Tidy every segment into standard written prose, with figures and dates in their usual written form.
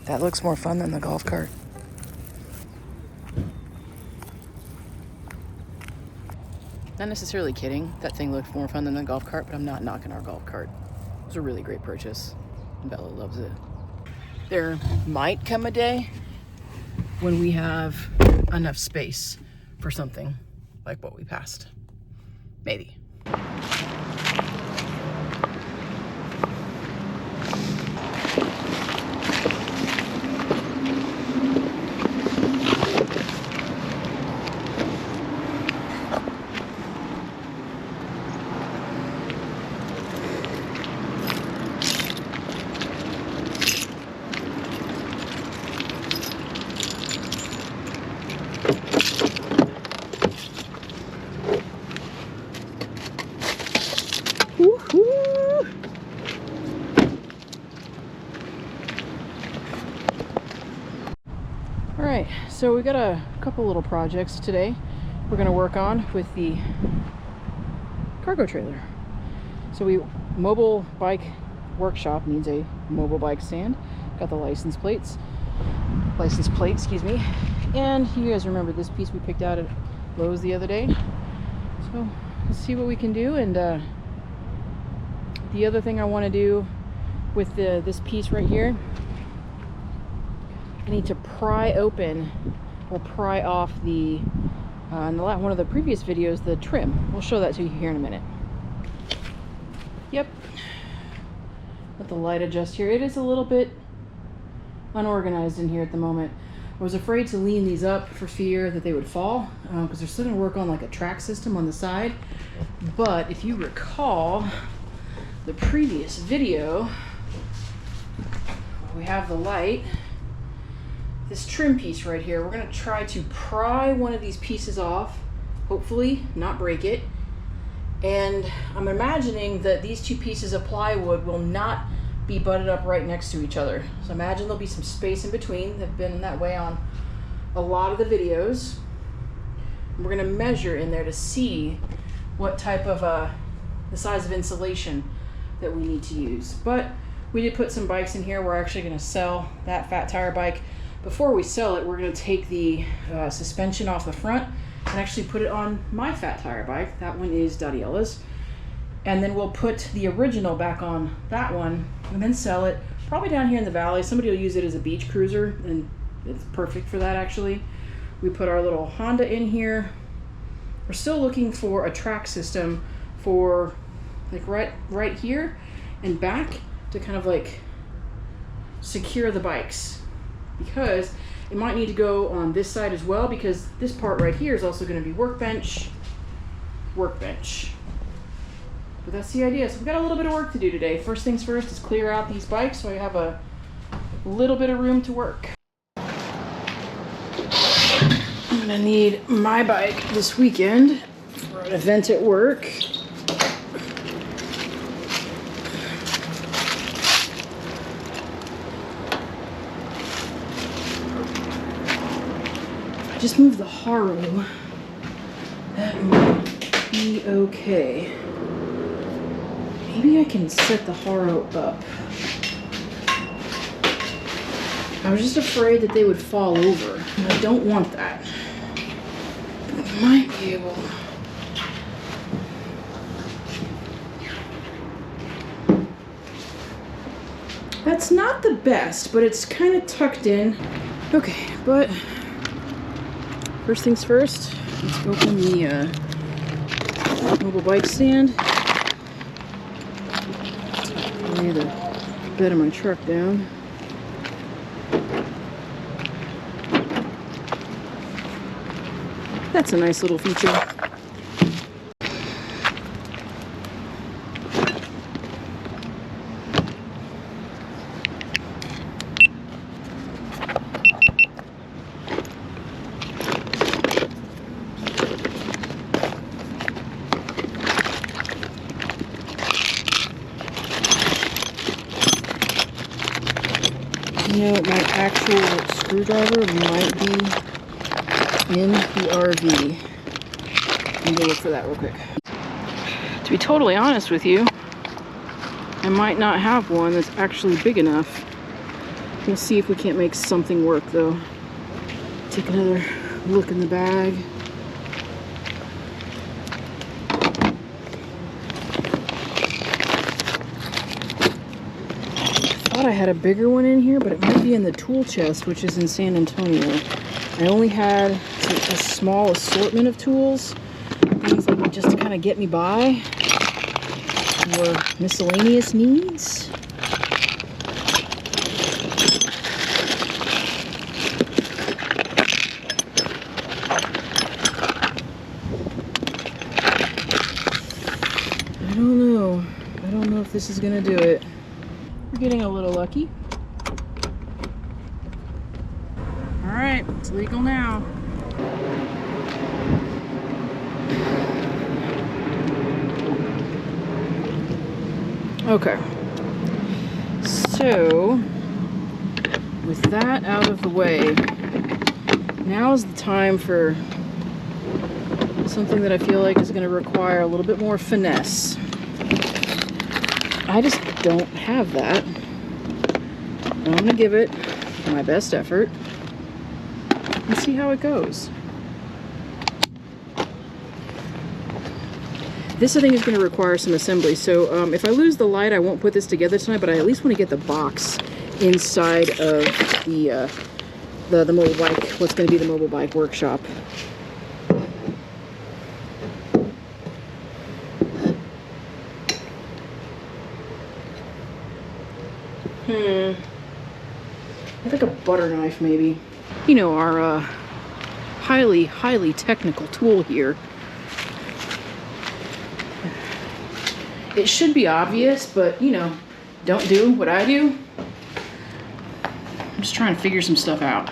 That looks more fun than the golf cart. Not necessarily kidding. That thing looked more fun than the golf cart, but I'm not knocking our golf cart. It was a really great purchase. Bella loves it. There might come a day when we have enough space for something like what we passed. Maybe. Alright, so we got a couple little projects today we're going to work on with the cargo trailer. So mobile bike workshop needs a mobile bike stand. Got the license plate, excuse me. And you guys remember this piece we picked out at Lowe's the other day. So let's see what we can do. And the other thing I want to do with this piece right here, I need to pry open or pry off the in one of the previous videos, the trim. We'll show that to you here in a minute. Yep. Let the light adjust here. It is a little bit unorganized in here at the moment. I was afraid to lean these up for fear that they would fall, because they're still going to work on like a track system on the side. But if you recall the previous video, we have the light. This trim piece right here, we're going to try to pry one of these pieces off, hopefully not break it. And I'm imagining that these two pieces of plywood will not be butted up right next to each other. So imagine there'll be some space in between. They've been that way on a lot of the videos. We're going to measure in there to see what type of the size of insulation that we need to use. But we did put some bikes in here. We're actually going to sell that fat tire bike. Before we sell it, we're going to take the suspension off the front and actually put it on my fat tire bike. That one is Dadiella's. And then we'll put the original back on that one and then sell it probably down here in the valley. Somebody will use it as a beach cruiser, and it's perfect for that actually. We put our little Honda in here. We're still looking for a track system for like right here and back to kind of like secure the bikes, because it might need to go on this side as well, because this part right here is also going to be workbench. But that's the idea. So we've got a little bit of work to do today. First things first is clear out these bikes so I have a little bit of room to work. I'm going to need my bike this weekend for an event at work. I just moved the harrow. That might be okay. Maybe I can set the harrow up. I was just afraid that they would fall over, and I don't want that. But I might be able. That's not the best, but it's kind of tucked in. Okay, but first things first, let's open the mobile bike stand. Lay the bed of my truck down. That's a nice little feature. You know, my actual screwdriver might be in the RV. I'm gonna look for that real quick. To be totally honest with you, I might not have one that's actually big enough We'll see if we can't make something work though. Take another look in the bag. I thought I had a bigger one in here, but it might be in the tool chest, which is in San Antonio. I only had a small assortment of tools, things like just to kind of get me by for miscellaneous needs. I don't know if this is gonna do it. We're getting a little lucky. All right, it's legal now. Okay, so with that out of the way, now is the time for something that I feel like is going to require a little bit more finesse. I just don't have that. I'm going to give it my best effort and see how it goes. This, I think, is going to require some assembly. So if I lose the light, I won't put this together tonight, but I at least want to get the box inside of the mobile bike, what's going to be the mobile bike workshop. I think a butter knife, maybe. You know, our highly technical tool here. It should be obvious, but, you know, don't do what I do. I'm just trying to figure some stuff out.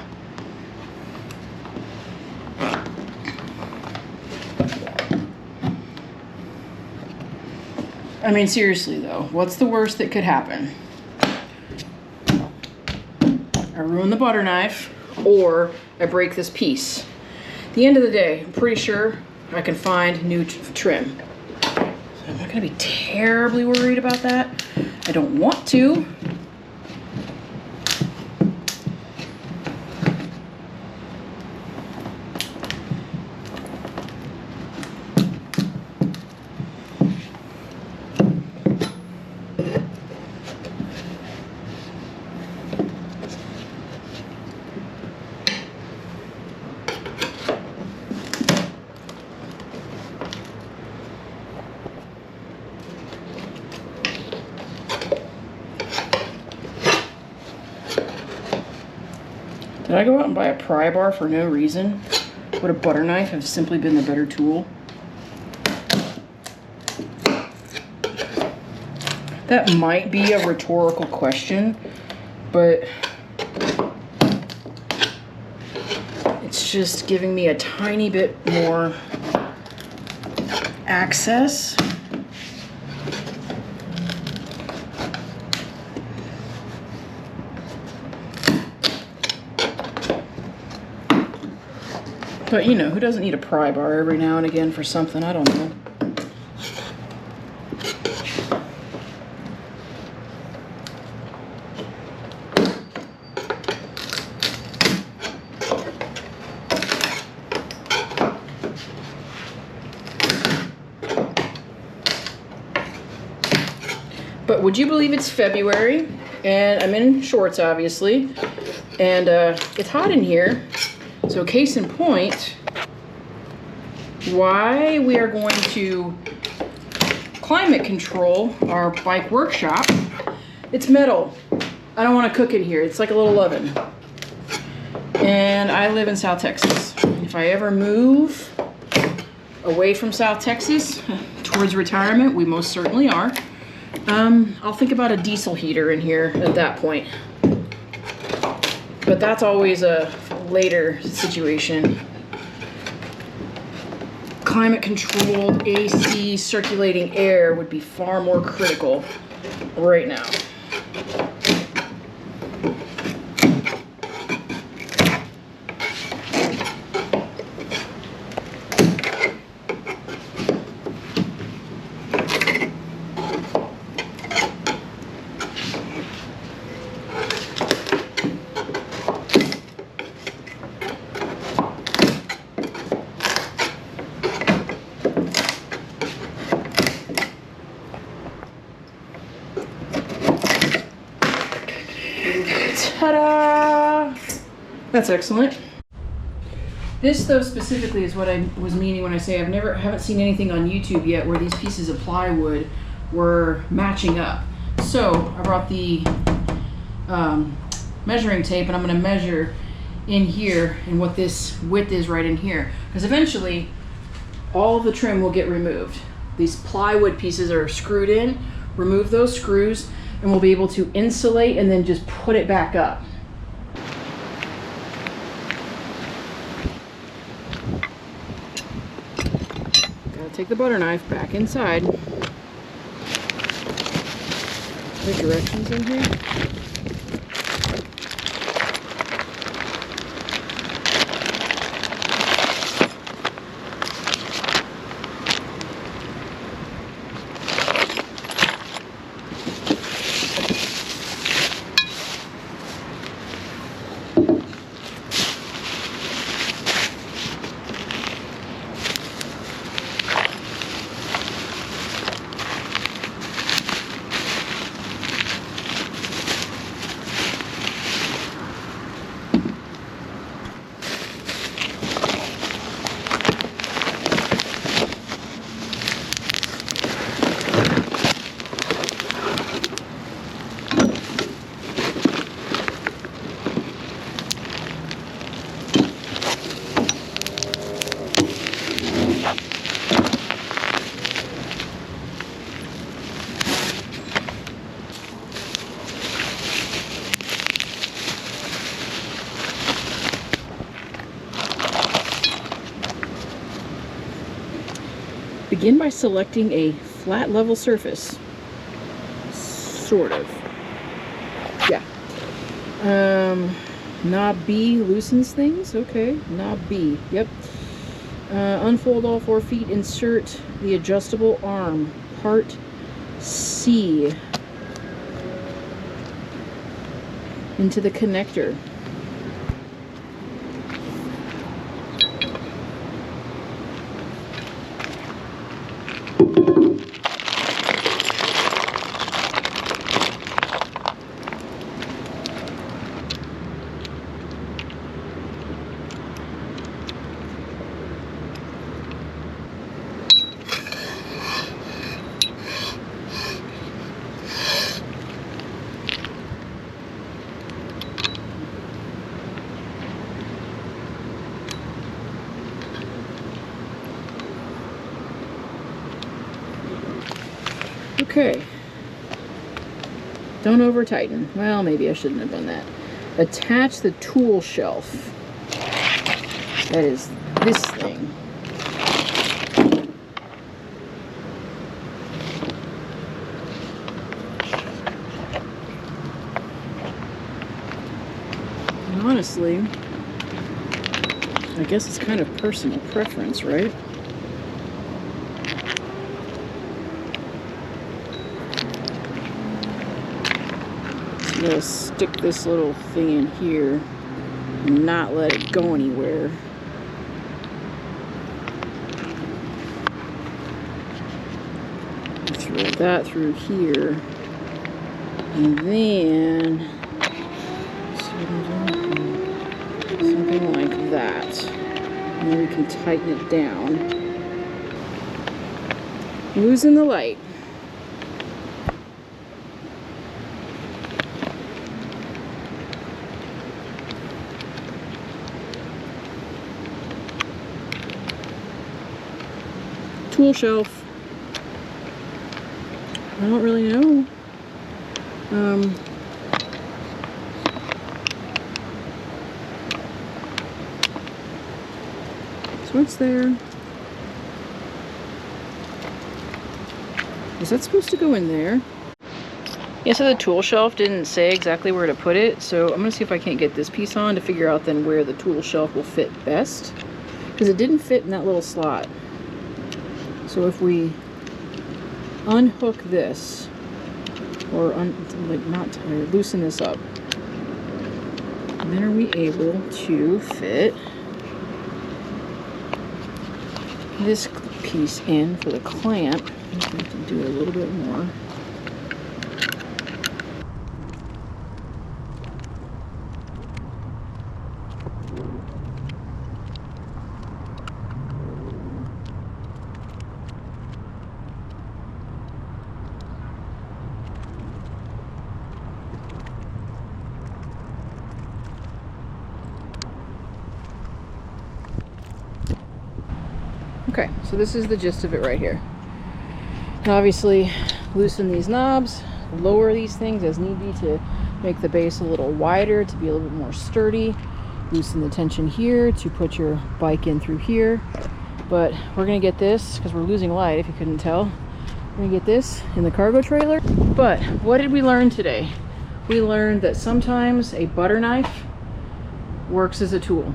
I mean, seriously though, what's the worst that could happen? I ruin the butter knife, or I break this piece. At the end of the day, I'm pretty sure I can find new trim. I'm not going to be terribly worried about that. I don't want to. Did I go out and buy a pry bar for no reason? Would a butter knife have simply been the better tool? That might be a rhetorical question, but it's just giving me a tiny bit more access. But, you know, who doesn't need a pry bar every now and again for something? I don't know. But would you believe it's February, and I'm in shorts, obviously, and it's hot in here. So case in point, why we are going to climate control our bike workshop. It's metal. I don't want to cook in here. It's like a little oven. And I live in South Texas. If I ever move away from South Texas towards retirement, we most certainly are, I'll think about a diesel heater in here at that point. But that's always a later situation. Climate controlled AC circulating air would be far more critical right now. Ta-da! That's excellent. This, though, specifically is what I was meaning when I say haven't seen anything on YouTube yet where these pieces of plywood were matching up. So I brought the measuring tape, and I'm going to measure in here and what this width is right in here, because eventually all of the trim will get removed. These plywood pieces are screwed in. Remove those screws and we'll be able to insulate and then just put it back up. Gotta take the butter knife back inside. Are there directions in here? Begin by selecting a flat level surface. Sort of. Yeah. Knob B loosens things. Okay. Knob B. Yep. Unfold all 4 feet. Insert the adjustable arm. Part C. Into the connector. Okay. Don't over tighten. Well, maybe I shouldn't have done that. Attach the tool shelf. That is this thing. And honestly, I guess it's kind of personal preference, right? I'm gonna stick this little thing in here and not let it go anywhere. Throw that through here, and then something like that. And then we can tighten it down. Losing the light. Tool shelf. I don't really know. So what's there? Is that supposed to go in there? Yeah, so the tool shelf didn't say exactly where to put it, so I'm gonna see if I can't get this piece on to figure out then where the tool shelf will fit best, because it didn't fit in that little slot. So if we unhook this, or loosen this up, then are we able to fit this piece in for the clamp. I'm going to do a little bit more. Okay, so this is the gist of it right here. And obviously loosen these knobs, lower these things as need be to make the base a little wider, to be a little bit more sturdy. Loosen the tension here to put your bike in through here. But we're gonna get this, because we're losing light if you couldn't tell, we're gonna get this in the cargo trailer. But what did we learn today? We learned that sometimes a butter knife works as a tool.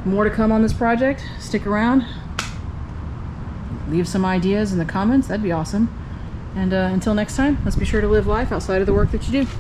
More to come on this project. Stick around. Leave some ideas in the comments. That'd be awesome. And until next time, let's be sure to live life outside of the work that you do.